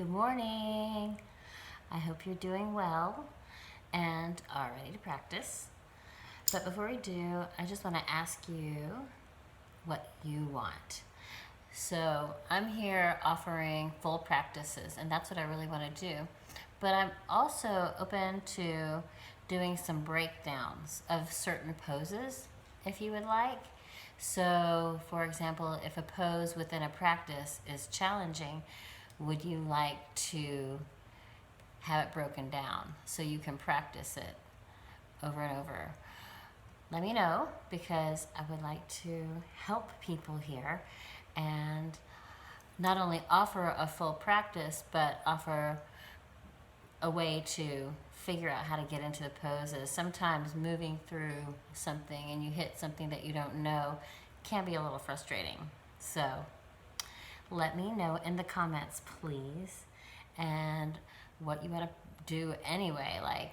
Good morning. I hope you're doing well and are ready to practice. But before we do, I just want to ask you what you want. So I'm here offering full practices, and that's what I really want to do. But I'm also open to doing some breakdowns of certain poses if you would like. So, for example, if a pose within a practice is challenging, would you like to have it broken down so you can practice it over and over? Let me know, because I would like to help people here and not only offer a full practice, but offer a way to figure out how to get into the poses. Sometimes moving through something and you hit something that you don't know can be a little frustrating. So let me know in the comments, please, and what you want to do anyway. Like,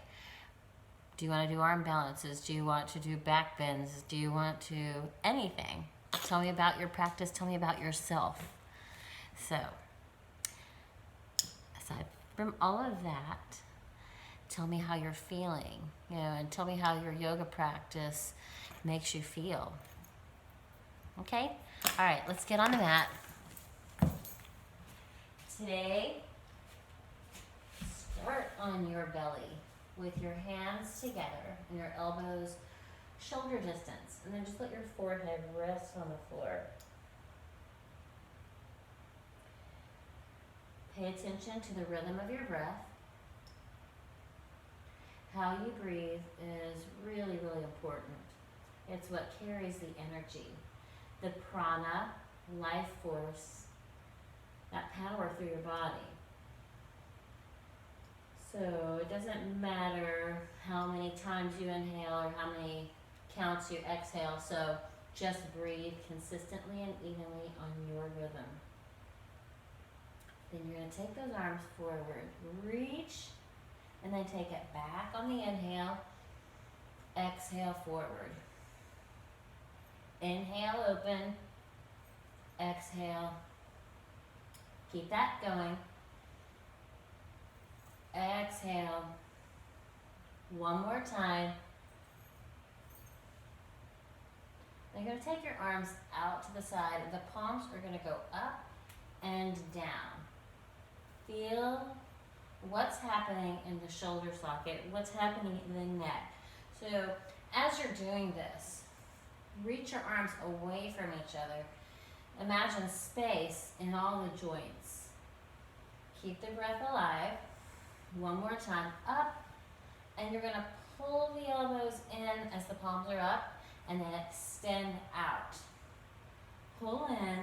do you want to do arm balances? Do you want to do back bends? Do you want to anything? Tell me about your practice. Tell me about yourself. So, aside from all of that, tell me how you're feeling, and tell me how your yoga practice makes you feel. Okay? All right, let's get on the mat. Today, start on your belly with your hands together and your elbows shoulder distance, and then just let your forehead rest on the floor. Pay attention to the rhythm of your breath. How you breathe is really, really important. It's what carries the energy, the prana, life force, that power through your body. So it doesn't matter how many times you inhale or how many counts you exhale. So just breathe consistently and evenly on your rhythm. Then you're going to take those arms forward, reach, and then take it back on the inhale. Exhale forward. Inhale, open. Exhale. Keep that going. Exhale. One more time. Then you're going to take your arms out to the side. The palms are going to go up and down. Feel what's happening in the shoulder socket, what's happening in the neck. So as you're doing this, reach your arms away from each other. Imagine space in all the joints. Keep the breath alive. One more time, up, and you're going to pull the elbows in as the palms are up, and then extend out. Pull in,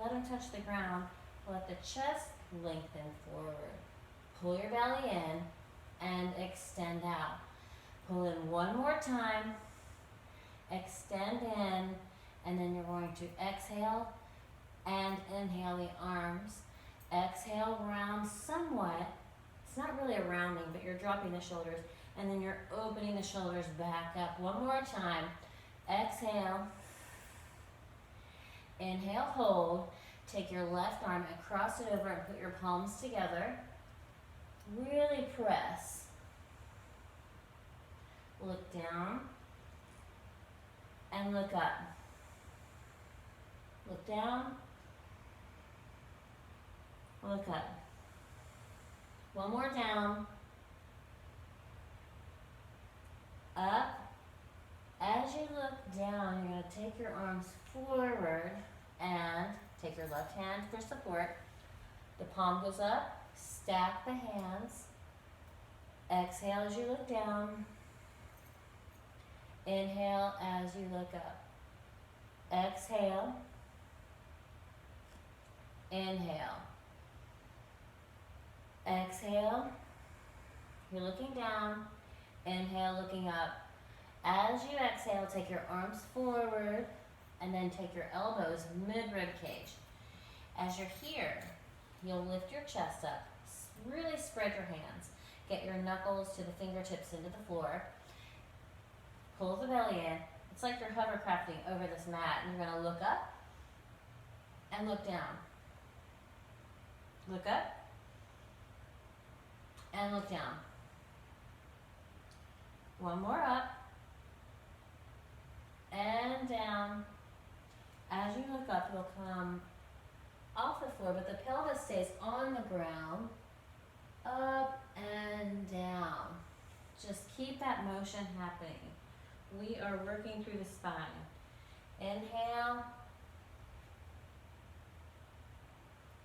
let them touch the ground, let the chest lengthen forward. Pull your belly in and extend out. Pull in one more time, extend in, and then you're going to exhale and inhale the arms. Exhale, round somewhat. It's not really a rounding, but you're dropping the shoulders, and then you're opening the shoulders back up. One more time. Exhale. Inhale, hold. Take your left arm and cross it over and put your palms together. Really press. Look down and look up. Look down, look up. One more down, up. As you look down, you're going to take your arms forward and take your left hand for support. The palm goes up, stack the hands. Exhale as you look down. Inhale as you look up. Exhale. Inhale. Exhale. You're looking down. Inhale, looking up. As you exhale, take your arms forward and then take your elbows mid-rib cage. As you're here, you'll lift your chest up. Really spread your hands. Get your knuckles to the fingertips into the floor. Pull the belly in. It's like you're hovercrafting over this mat, and you're going to look up and look down. Look up and look down. One more up and down. As you look up, you'll come off the floor, but the pelvis stays on the ground. Up and down. Just keep that motion happening. We are working through the spine. Inhale.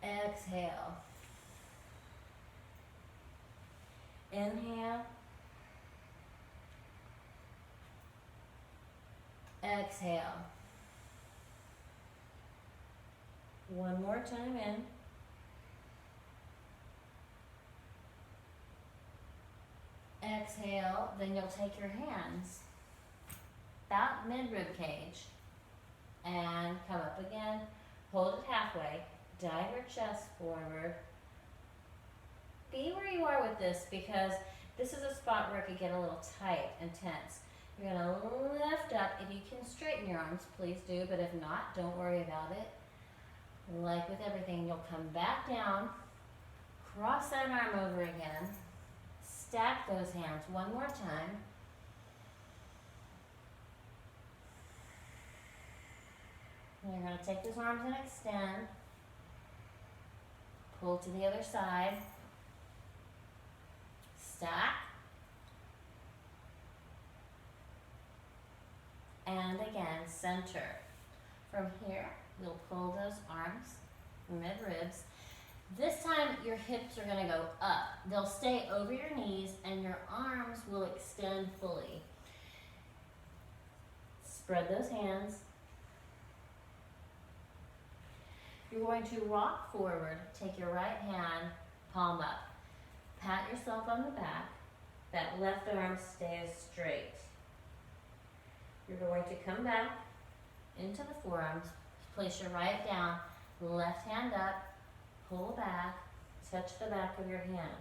Exhale. Inhale. Exhale. One more time in. Exhale, then you'll take your hands about mid-rib cage and come up again. Hold it halfway. Dive your chest forward. Be where you are with this because this is a spot where it could get a little tight and tense. You're going to lift up. If you can straighten your arms, please do, but if not, don't worry about it. Like with everything, you'll come back down, cross that arm over again, stack those hands one more time. And you're going to take those arms and extend. Pull to the other side. Stack. And again, center. From here, you'll pull those arms, mid-ribs. This time, your hips are going to go up. They'll stay over your knees, and your arms will extend fully. Spread those hands. You're going to rock forward. Take your right hand, palm up. Pat yourself on the back. That left arm stays straight. You're going to come back into the forearms. Place your right down, left hand up, pull back, touch the back of your hand.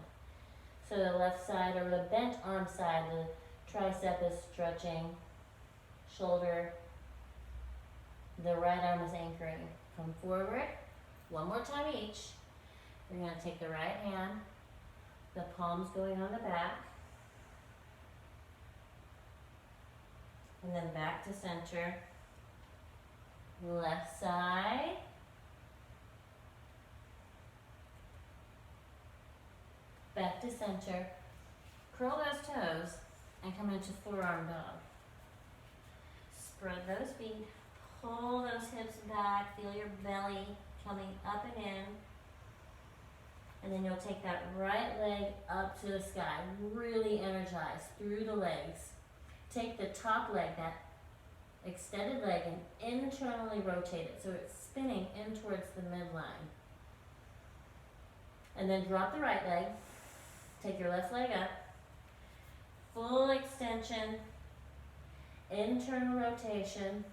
So the left side or the bent arm side, the tricep is stretching, shoulder, the right arm is anchoring. Come forward, one more time each. You're going to take the right hand, the palms going on the back, and then back to center. Left side. Back to center. Curl those toes and come into forearm dog. Spread those feet. Pull those hips back. Feel your belly coming up and in. And then you'll take that right leg up to the sky. Really energize through the legs. Take the top leg, that extended leg, and internally rotate it so it's spinning in towards the midline. And then drop the right leg. Take your left leg up. Full extension. Internal rotation.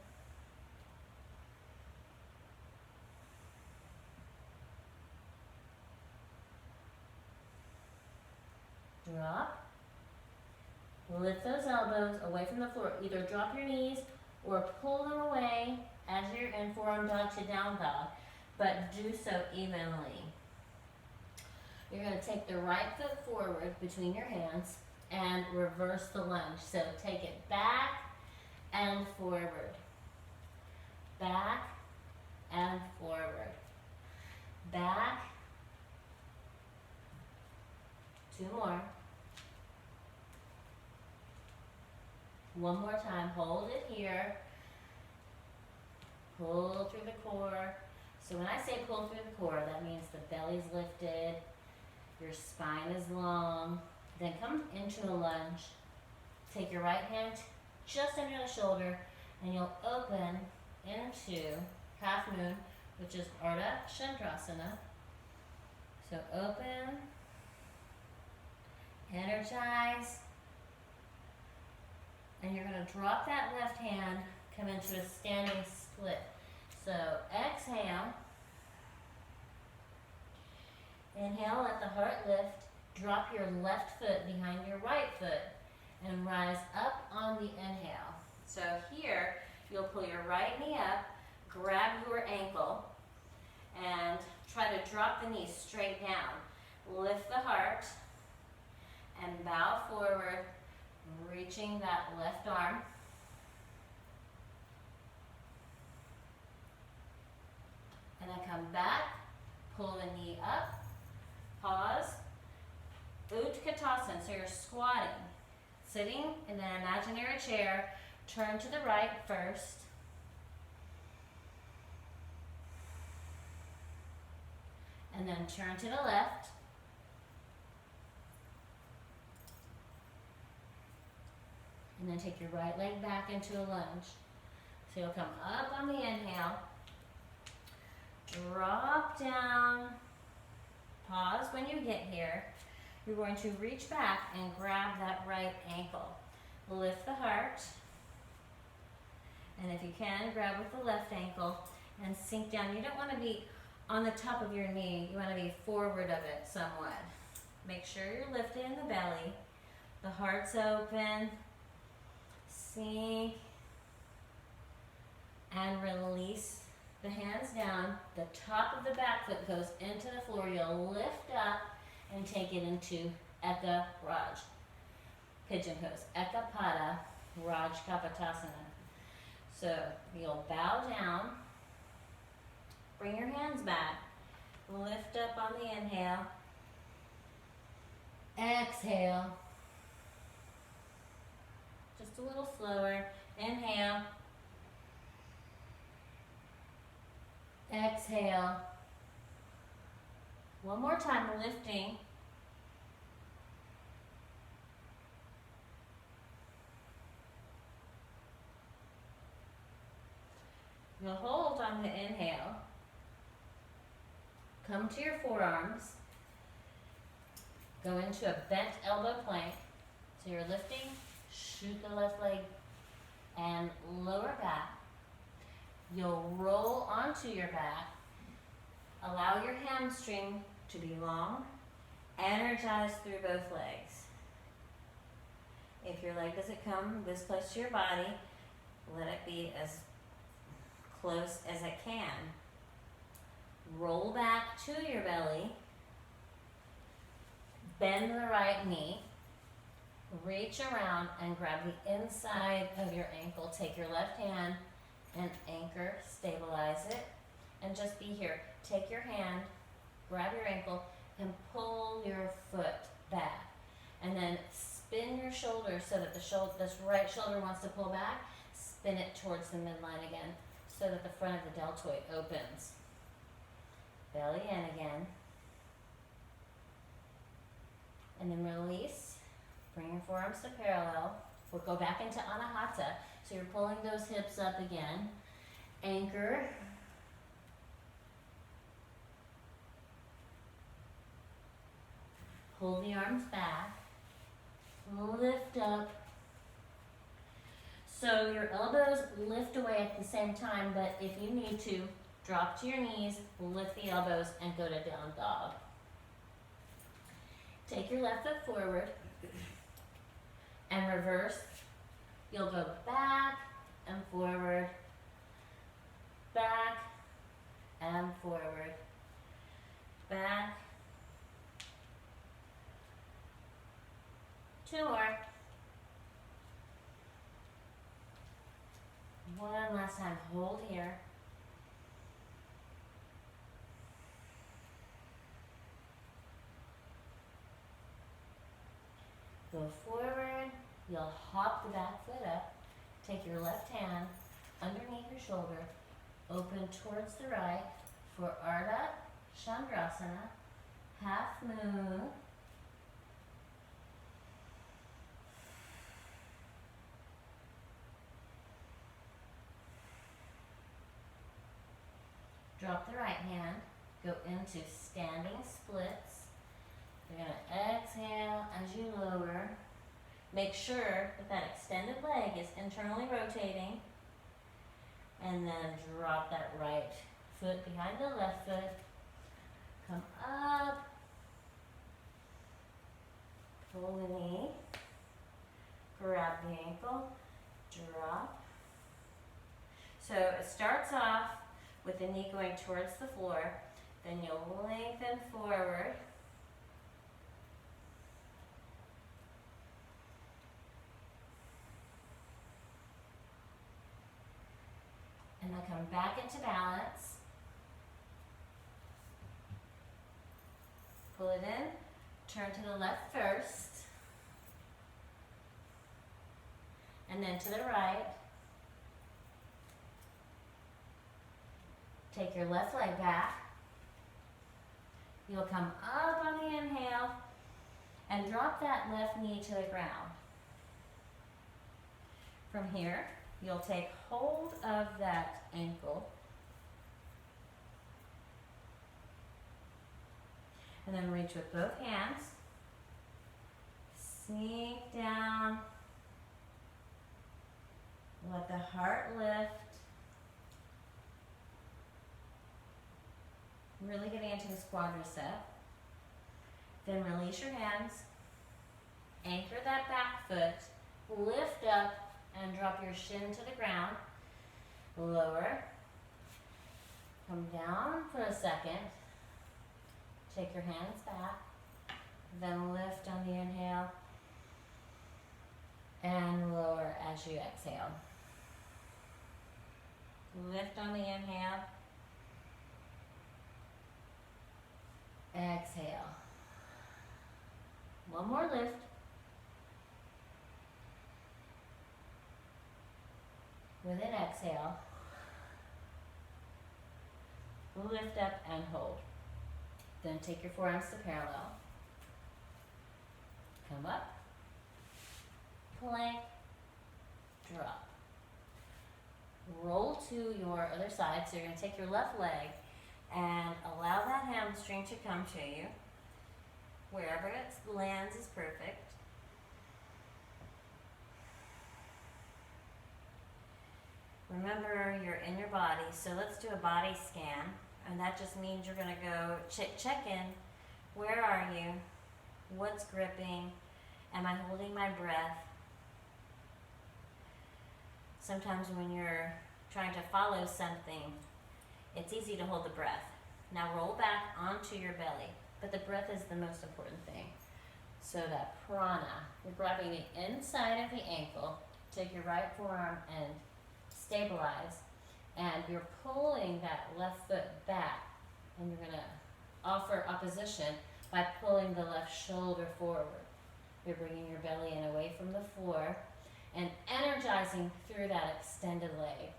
Drop. Lift those elbows away from the floor. Either drop your knees or pull them away as you're in forearm dog to down dog, but do so evenly. You're going to take the right foot forward between your hands and reverse the lunge. So take it back and forward. Back and forward. Back. Two more. One more time. Hold it here. Pull through the core. So when I say pull through the core, that means the belly's lifted, your spine is long. Then come into a lunge. Take your right hand just under the shoulder, and you'll open into half moon, which is Ardha Chandrasana. So open, energize, and you're going to drop that left hand, come into a standing split. So exhale, inhale, let the heart lift, drop your left foot behind your right foot, and rise up on the inhale. So here, you'll pull your right knee up, grab your ankle, and try to drop the knee straight down. Lift the heart, and bow forward, reaching that left arm. And then come back, pull the knee up, pause, Utkatasana, so you're squatting, sitting in an imaginary chair, turn to the right first. And then turn to the left. And then take your right leg back into a lunge. So you'll come up on the inhale, drop down, pause when you get here. You're going to reach back and grab that right ankle. Lift the heart. And if you can, grab with the left ankle and sink down. You don't want to be on the top of your knee. You want to be forward of it somewhat. Make sure you're lifted in the belly. The heart's open. Sink. And release the hands down. The top of the back foot goes into the floor. You'll lift up and take it into Eka Raj. Pigeon pose. Eka Pada Raj Kapotasana. So you'll bow down. Bring your hands back. Lift up on the inhale. Exhale. Just a little slower. Inhale. Exhale. One more time, lifting. You'll hold on the inhale. Come to your forearms. Go into a bent elbow plank. So you're lifting, shoot the left leg, and lower back. You'll roll onto your back. Allow your hamstring to be long. Energize through both legs. If your leg doesn't come this close to your body, let it be as close as it can. Roll back to your belly. Bend the right knee. Reach around and grab the inside of your ankle. Take your left hand and anchor, stabilize it, and just be here. Take your hand, grab your ankle, and pull your foot back. And then spin your shoulder so that this right shoulder wants to pull back. Spin it towards the midline again so that the front of the deltoid opens. Belly in again. And then release. Bring your forearms to parallel. We'll go back into Anahata. So you're pulling those hips up again. Anchor. Pull the arms back. Lift up. So your elbows lift away at the same time, but if you need to, drop to your knees, lift the elbows, and go to down dog. Take your left foot forward and reverse. You'll go back and forward, back and forward, back. Two more. One last time, hold here. Go forward, you'll hop the back foot up, take your left hand underneath your shoulder, open towards the right for Ardha Chandrasana, half moon. Drop the right hand, go into standing splits. You're going to exhale as you lower. Make sure that that extended leg is internally rotating. And then drop that right foot behind the left foot. Come up. Pull the knee. Grab the ankle. Drop. So it starts off with the knee going towards the floor. Then you'll lengthen forward. going to come back into balance. Pull it in, turn to the left first, and then to the right. Take your left leg back. You'll come up on the inhale and drop that left knee to the ground. From here, you'll take hold of that ankle and then reach with both hands. Sink down. Let the heart lift. Really getting into this quadricep. Then release your hands. Anchor that back foot. Lift up and drop your shin to the ground. Lower. Come down for a second. Take your hands back. Then lift on the inhale. And lower as you exhale. Lift on the inhale. Exhale. One more lift. With an exhale, lift up and hold. Then take your forearms to parallel. Come up, plank, drop. Roll to your other side. So you're going to take your left leg and allow that hamstring to come to you. Wherever it lands is perfect. Remember, you're in your body, so let's do a body scan. And that just means you're going to go check in. Where are you? What's gripping? Am I holding my breath? Sometimes when you're trying to follow something, it's easy to hold the breath. Now roll back onto your belly, but the breath is the most important thing. So that prana, you're grabbing the inside of the ankle, take your right forearm and stabilize, and you're pulling that left foot back, and you're going to offer opposition by pulling the left shoulder forward. You're bringing your belly in away from the floor and energizing through that extended leg.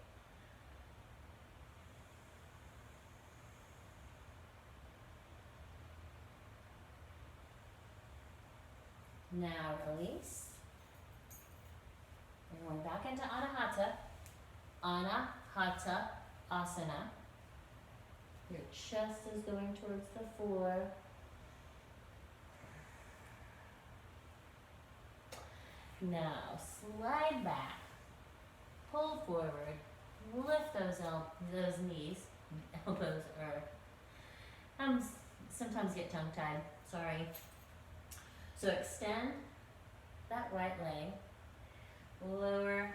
Now release. We're going back into Anahata. Anahata Asana. Your chest is going towards the floor. Now slide back, pull forward, lift those knees, elbows are, sometimes get tongue-tied, sorry. So extend that right leg, lower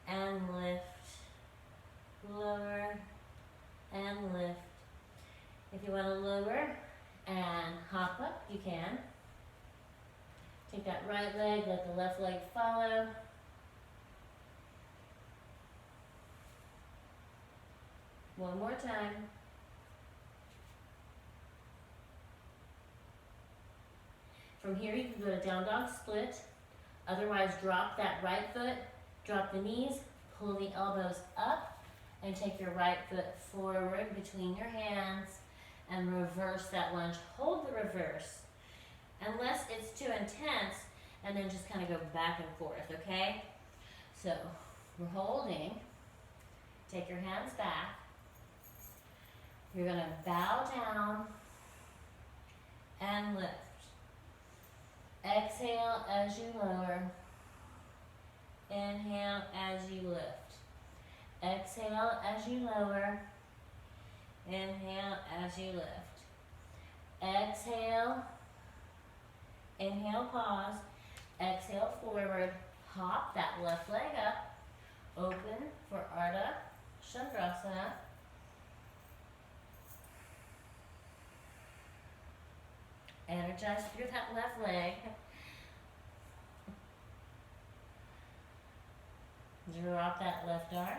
and lift, lower and lift. If you want to lower and hop up, you can. Take that right leg, let the left leg follow. One more time. From here you can go to down dog split. Otherwise drop that right foot, drop the knees, pull the elbows up, and take your right foot forward between your hands and reverse that lunge. Hold the reverse. Unless it's too intense, and then just kind of go back and forth, okay? So, we're holding. Take your hands back. You're going to bow down and lift. Exhale as you lower. Inhale as you lift. Exhale as you lower. Inhale as you lift. Exhale. Inhale, pause. Exhale, forward. Hop that left leg up. Open for Ardha Chandrasana. Energize through that left leg. Drop that left arm.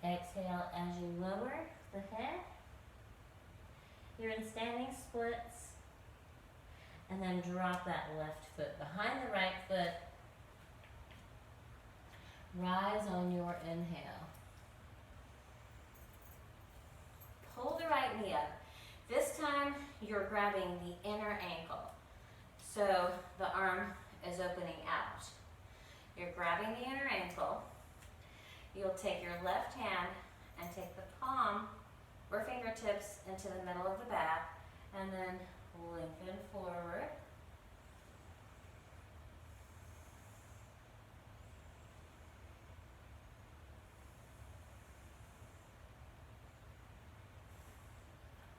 Exhale as you lower the head. You're in standing splits. And then drop that left foot behind the right foot. Rise on your inhale. Pull the right knee up. This time you're grabbing the inner ankle. So the arm is opening out. You're grabbing the inner ankle. You'll take your left hand and take the palm or fingertips into the middle of the back and then lengthen forward.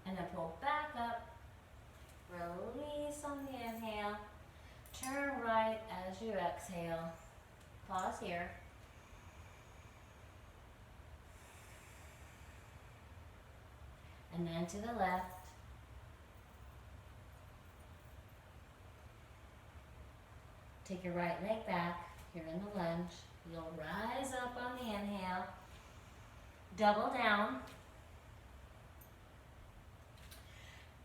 And then pull back up. Release on the inhale. Turn right as you exhale. Pause here. And then to the left. Take your right leg back. You're in the lunge. You'll rise up on the inhale. Double down.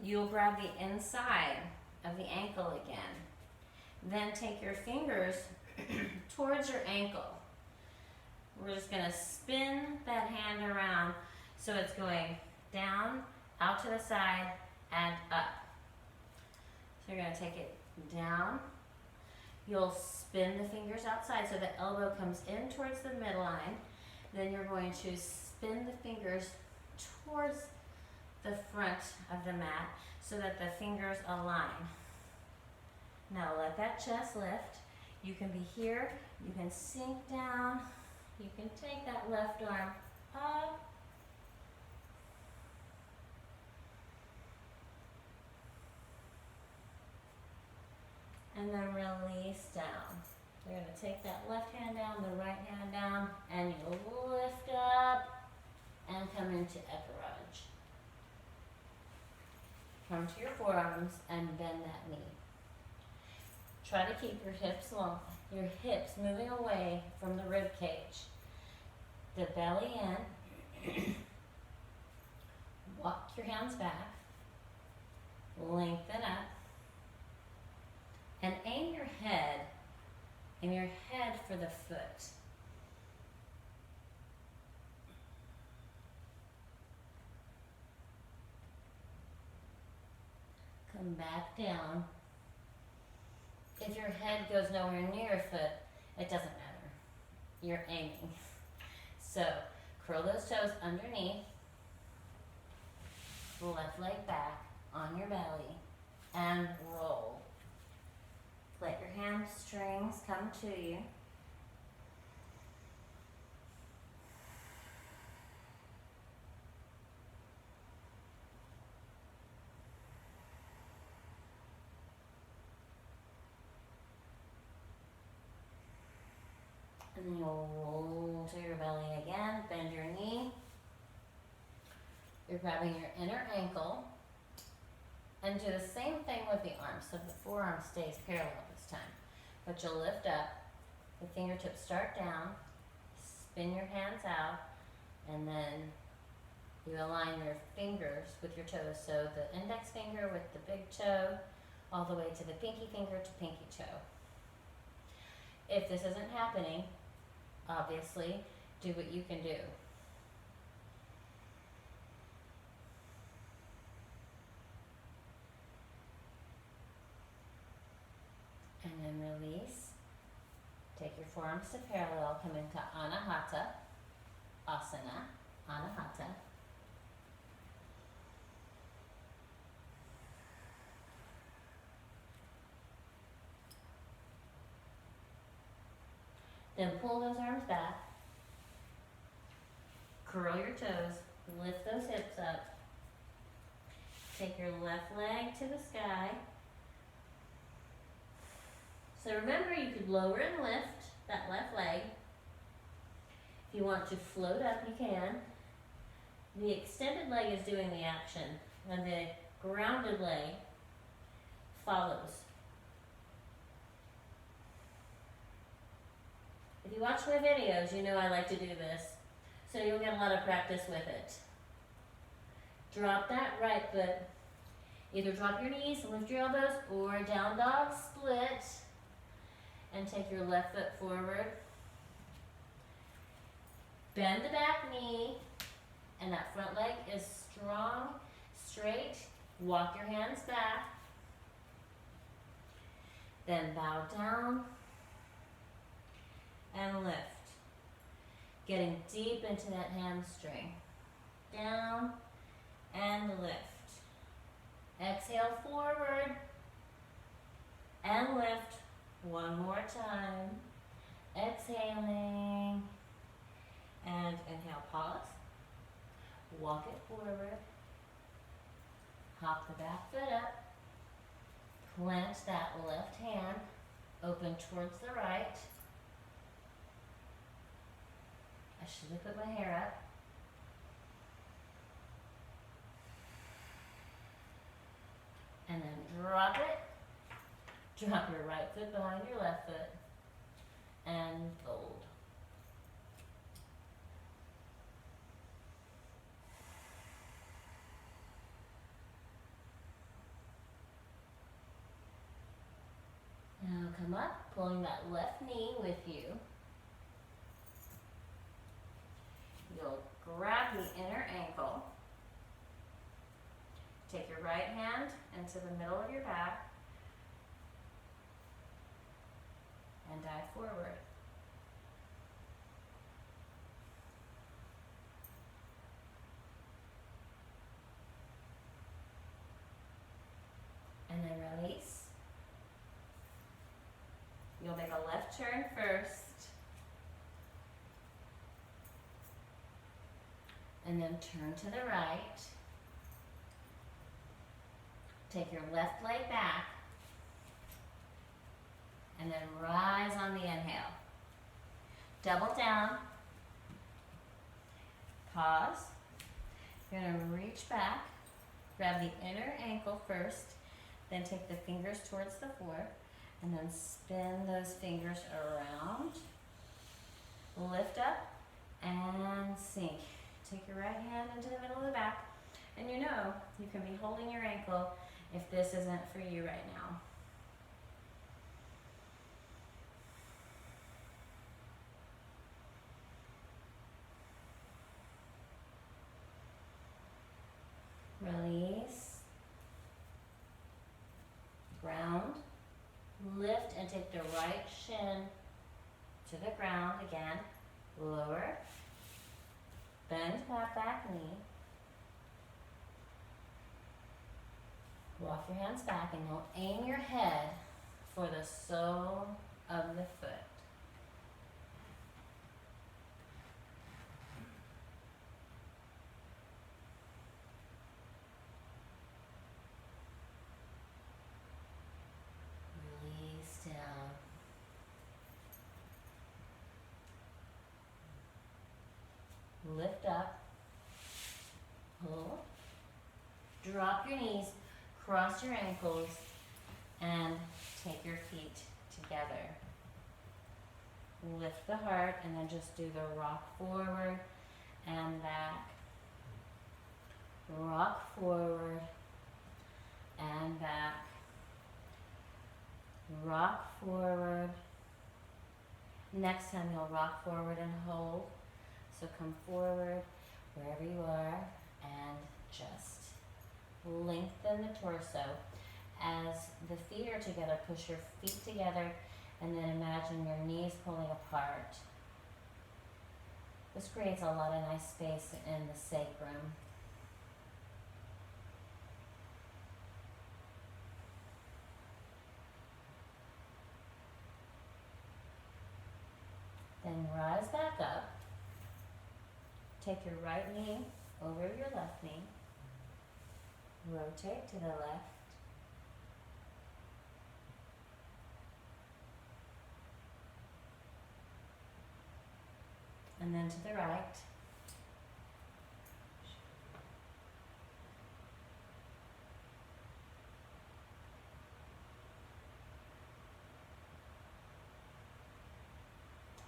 You'll grab the inside of the ankle again. Then take your fingers towards your ankle. We're just going to spin that hand around so it's going down, out to the side, and up. So you're going to take it down. You'll spin the fingers outside so the elbow comes in towards the midline. Then you're going to spin the fingers towards the front of the mat so that the fingers align. Now let that chest lift. You can be here, you can sink down, you can take that left arm up. And then release down. You're going to take that left hand down, the right hand down, and you'll lift up and come into Ekaraj. Come to your forearms and bend that knee. Try to keep your hips long, your hips moving away from the rib cage. The belly in. Walk your hands back. Lengthen up. And aim your head for the foot. Come back down. If your head goes nowhere near your foot, it doesn't matter. You're aiming. So curl those toes underneath. Left leg back on your belly and roll. Let your hamstrings come to you. And then you'll roll to your belly again, bend your knee. You're grabbing your inner ankle. And do the same thing with the arm, so the forearm stays parallel this time. But you'll lift up, the fingertips start down, spin your hands out, and then you align your fingers with your toes. So the index finger with the big toe, all the way to the pinky finger to pinky toe. If this isn't happening, obviously, do what you can do. And then release. Take your forearms to parallel, come into Anahata, Asana, Anahata. Then pull those arms back, curl your toes, lift those hips up, take your left leg to the sky. So remember, you could lower and lift that left leg. If you want to float up, you can. The extended leg is doing the action, and the grounded leg follows. If you watch my videos, you know I like to do this. so you'll get a lot of practice with it. Drop that right foot. Either drop your knees, lift your elbows, or down dog split. And take your left foot forward. Bend the back knee, and that front leg is strong, straight. Walk your hands back. Then bow down and lift. Getting deep into that hamstring. Down and lift. Exhale forward and lift. One more time. Exhaling. And inhale, pause. Walk it forward. Hop the back foot up. Clench that left hand. Open towards the right. I should have put my hair up. And then drop it. Drop your right foot behind your left foot. And fold. Now come up, pulling that left knee with you. You'll grab the inner ankle. Take your right hand into the middle of your back and dive forward. And then release. You'll make a left turn first. And then turn to the right. Take your left leg back. And then rise on the inhale. Double down. Pause. You're going to reach back. Grab the inner ankle first. Then take the fingers towards the floor. And then spin those fingers around. Lift up and sink. Take your right hand into the middle of the back. And you know you can be holding your ankle if this isn't for you right now. Release. Ground. Lift and take the right shin to the ground again. Lower. Bend that back knee. Walk your hands back and you'll aim your head for the sole of the foot. Release down. Lift up. Pull. Drop your knees. Cross your ankles and take your feet together. Lift the heart and then just do the rock forward and back. Rock forward and back. Rock forward. Next time you'll rock forward and hold. So come forward wherever you are and just lengthen the torso. As the feet are together, push your feet together and then imagine your knees pulling apart. This creates a lot of nice space in the sacrum. Then rise back up. Take your right knee over your left knee. Rotate to the left. And then to the right.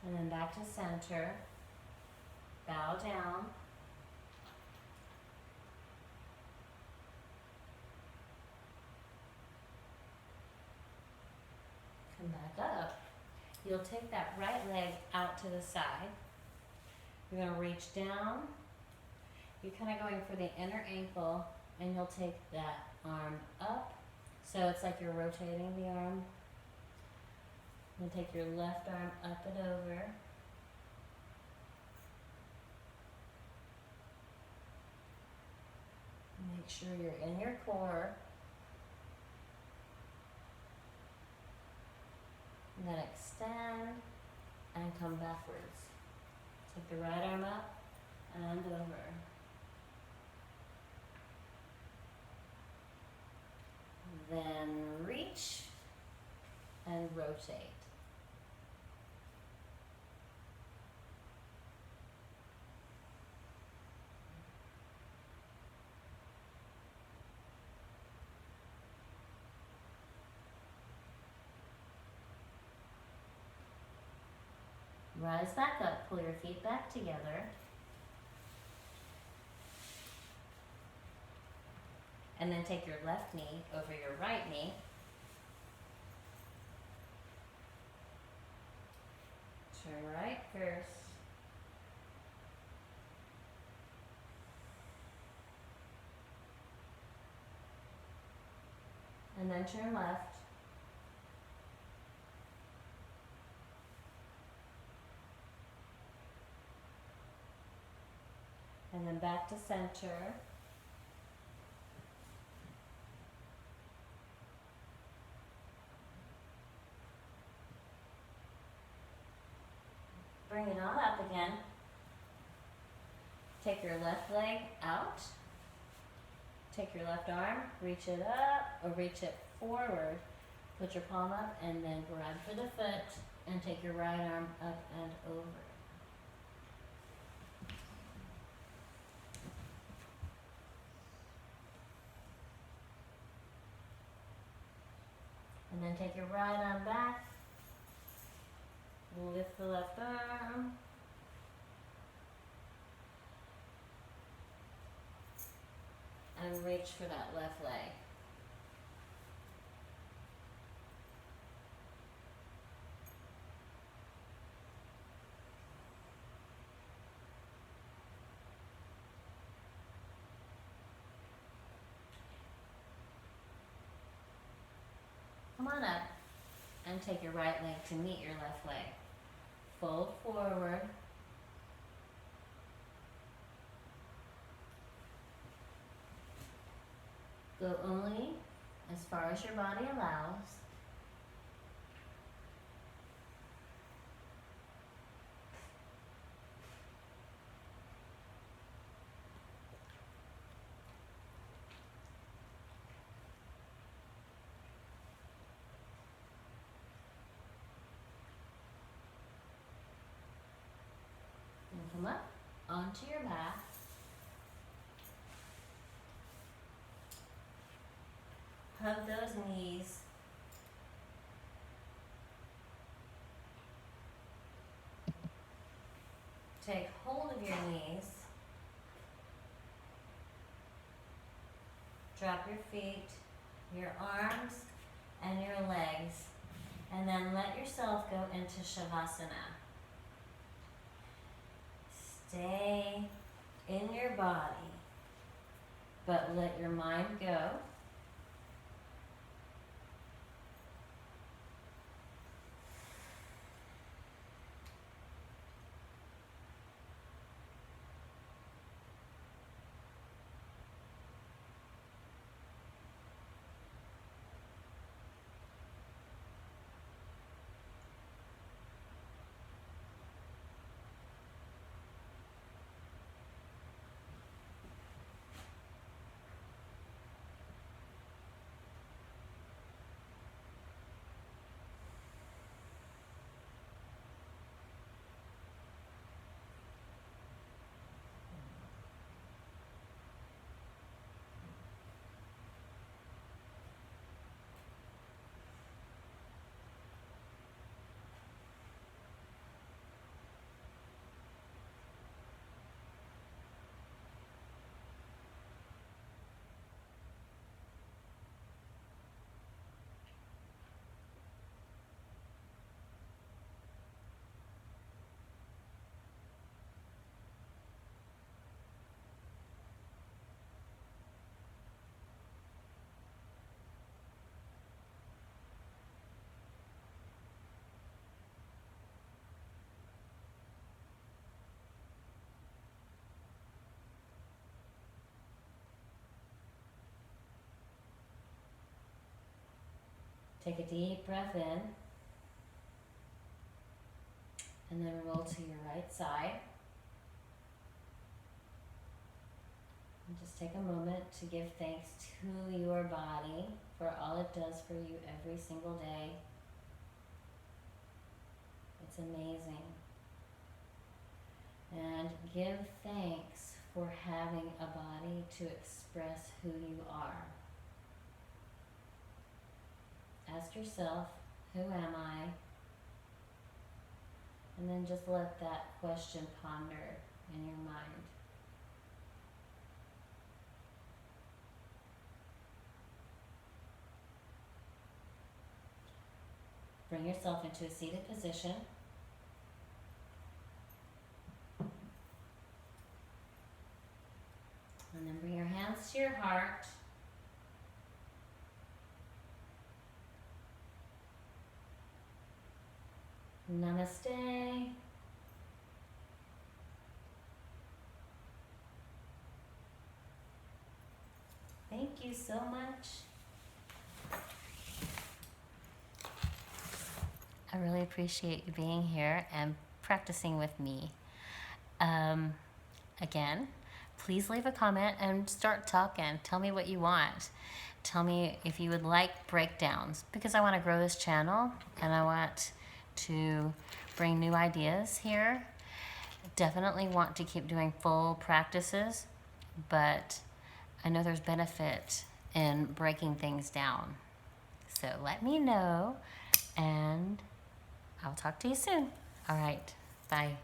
And then back to center. Bow down. Come back up. You'll take that right leg out to the side. You're going to reach down. You're kind of going for the inner ankle, and you'll take that arm up. So it's like you're rotating the arm. You'll take your left arm up and over. Make sure you're in your core. And then extend and come backwards. Take the right arm up and over. Then reach and rotate. Rise back up, pull your feet back together. And then take your left knee over your right knee. Turn right first. And then turn left. And then back to center. Bring it on up again. Take your left leg out. Take your left arm, reach it up or reach it forward. Put your palm up and then grab for the foot and take your right arm up and over. And then take your right arm back. Lift the left arm. And reach for that left leg. Come on up and take your right leg to meet your left leg. Fold forward. Go only as far as your body allows. And come up onto your back. Hug those knees. Take hold of your knees. Drop your feet, your arms, and your legs. And then let yourself go into Shavasana. Stay in your body, but let your mind go. Take a deep breath in. And then roll to your right side. And just take a moment to give thanks to your body for all it does for you every single day. It's amazing. And give thanks for having a body to express who you are. Ask yourself, who am I? And then just let that question ponder in your mind. Bring yourself into a seated position. And then bring your hands to your heart. Namaste. Thank you so much. I really appreciate you being here and practicing with me. Again, please leave a comment and start talking. Tell me what you want. Tell me if you would like breakdowns, because I want to grow this channel and I want to bring new ideas here. Definitely want to keep doing full practices, but I know there's benefit in breaking things down. So let me know, and I'll talk to you soon. All right, bye.